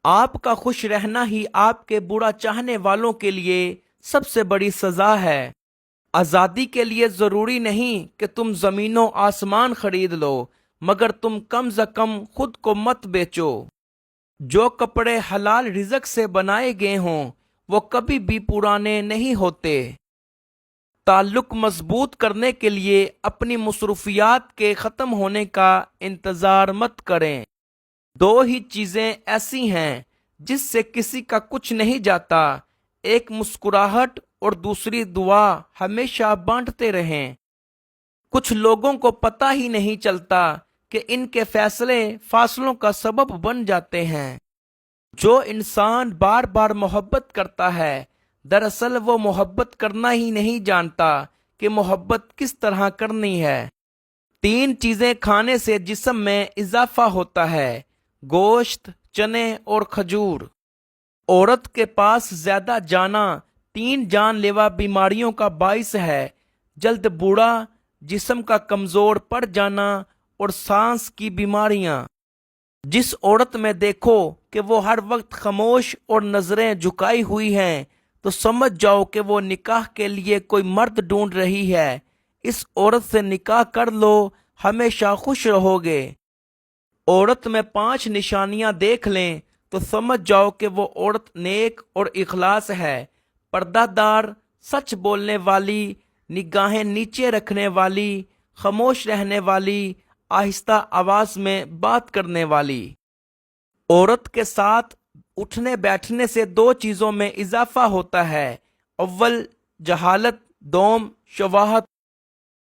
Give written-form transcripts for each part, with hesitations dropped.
آپ کا خوش رہنا ہی آپ کے برا چاہنے والوں کے لیے سب سے بڑی سزا ہے۔ آزادی کے لیے ضروری نہیں کہ تم زمین و آسمان خرید لو، مگر تم کم از کم خود کو مت بیچو۔ جو کپڑے حلال رزق سے بنائے گئے ہوں وہ کبھی بھی پرانے نہیں ہوتے۔ تعلق مضبوط کرنے کے لیے اپنی مصروفیات کے ختم ہونے کا انتظار مت کریں۔ دو ہی چیزیں ایسی ہیں جس سے کسی کا کچھ نہیں جاتا، ایک مسکراہٹ اور دوسری دعا۔ ہمیشہ بانٹتے رہیں۔ کچھ لوگوں کو پتہ ہی نہیں چلتا کہ ان کے فیصلے فاصلوں کا سبب بن جاتے ہیں۔ جو انسان بار بار محبت کرتا ہے دراصل وہ محبت کرنا ہی نہیں جانتا کہ محبت کس طرح کرنی ہے۔ تین چیزیں کھانے سے جسم میں اضافہ ہوتا ہے: گوشت، چنے اور کھجور۔ عورت کے پاس زیادہ جانا تین جان لیوا بیماریوں کا باعث ہے: جلد بوڑھا، جسم کا کمزور پڑ جانا اور سانس کی بیماریاں۔ جس عورت میں دیکھو کہ وہ ہر وقت خاموش اور نظریں جھکائی ہوئی ہیں تو سمجھ جاؤ کہ وہ نکاح کے لیے کوئی مرد ڈھونڈ رہی ہے۔ اس عورت سے نکاح کر لو، ہمیشہ خوش رہو گے۔ عورت میں 5 نشانیاں دیکھ لیں تو سمجھ جاؤ کہ وہ عورت نیک اور اخلاص ہے: پردہ دار، سچ بولنے والی، نگاہیں نیچے رکھنے والی، خاموش رہنے والی، آہستہ آواز میں بات کرنے والی۔ عورت کے ساتھ اٹھنے بیٹھنے سے 2 چیزوں میں اضافہ ہوتا ہے: اول جہالت، دوم شباہت۔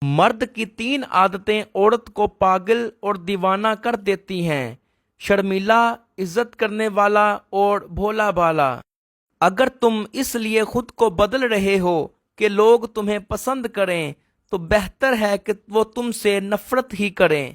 مرد کی 3 عادتیں عورت کو پاگل اور دیوانہ کر دیتی ہیں: شرمیلا، عزت کرنے والا اور بھولا بھالا۔ اگر تم اس لیے خود کو بدل رہے ہو کہ لوگ تمہیں پسند کریں تو بہتر ہے کہ وہ تم سے نفرت ہی کریں۔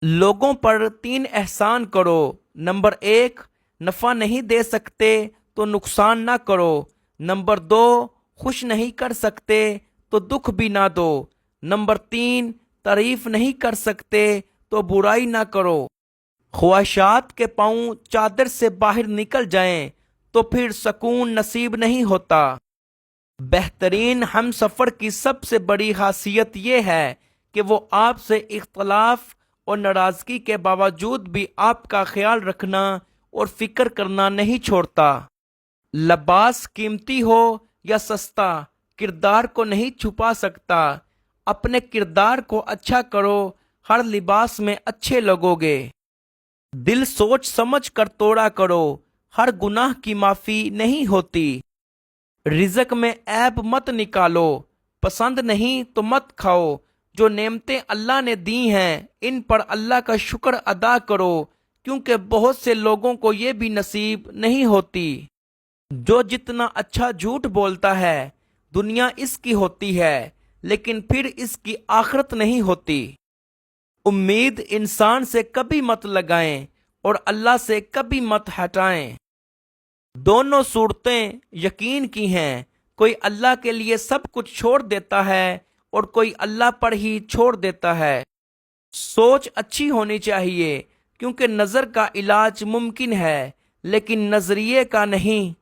لوگوں پر 3 احسان کرو: نمبر 1، نفع نہیں دے سکتے تو نقصان نہ کرو۔ نمبر 2، خوش نہیں کر سکتے تو دکھ بھی نہ دو۔ نمبر 3، تعریف نہیں کر سکتے تو برائی نہ کرو۔ خواہشات کے پاؤں چادر سے باہر نکل جائیں تو پھر سکون نصیب نہیں ہوتا۔ بہترین ہم سفر کی سب سے بڑی خاصیت یہ ہے کہ وہ آپ سے اختلاف اور ناراضگی کے باوجود بھی آپ کا خیال رکھنا اور فکر کرنا نہیں چھوڑتا۔ لباس قیمتی ہو یا سستا، کردار کو نہیں چھپا سکتا۔ اپنے کردار کو اچھا کرو، ہر لباس میں اچھے لگو گے۔ دل سوچ سمجھ کر توڑا کرو، ہر گناہ کی معافی نہیں ہوتی۔ رزق میں عیب مت نکالو، پسند نہیں تو مت کھاؤ۔ جو نعمتیں اللہ نے دی ہیں ان پر اللہ کا شکر ادا کرو، کیونکہ بہت سے لوگوں کو یہ بھی نصیب نہیں ہوتی۔ جو جتنا اچھا جھوٹ بولتا ہے دنیا اس کی ہوتی ہے، لیکن پھر اس کی آخرت نہیں ہوتی۔ امید انسان سے کبھی مت لگائیں اور اللہ سے کبھی مت ہٹائیں۔ دونوں صورتیں یقین کی ہیں، کوئی اللہ کے لیے سب کچھ چھوڑ دیتا ہے اور کوئی اللہ پر ہی چھوڑ دیتا ہے۔ سوچ اچھی ہونی چاہیے، کیونکہ نظر کا علاج ممکن ہے لیکن نظریے کا نہیں۔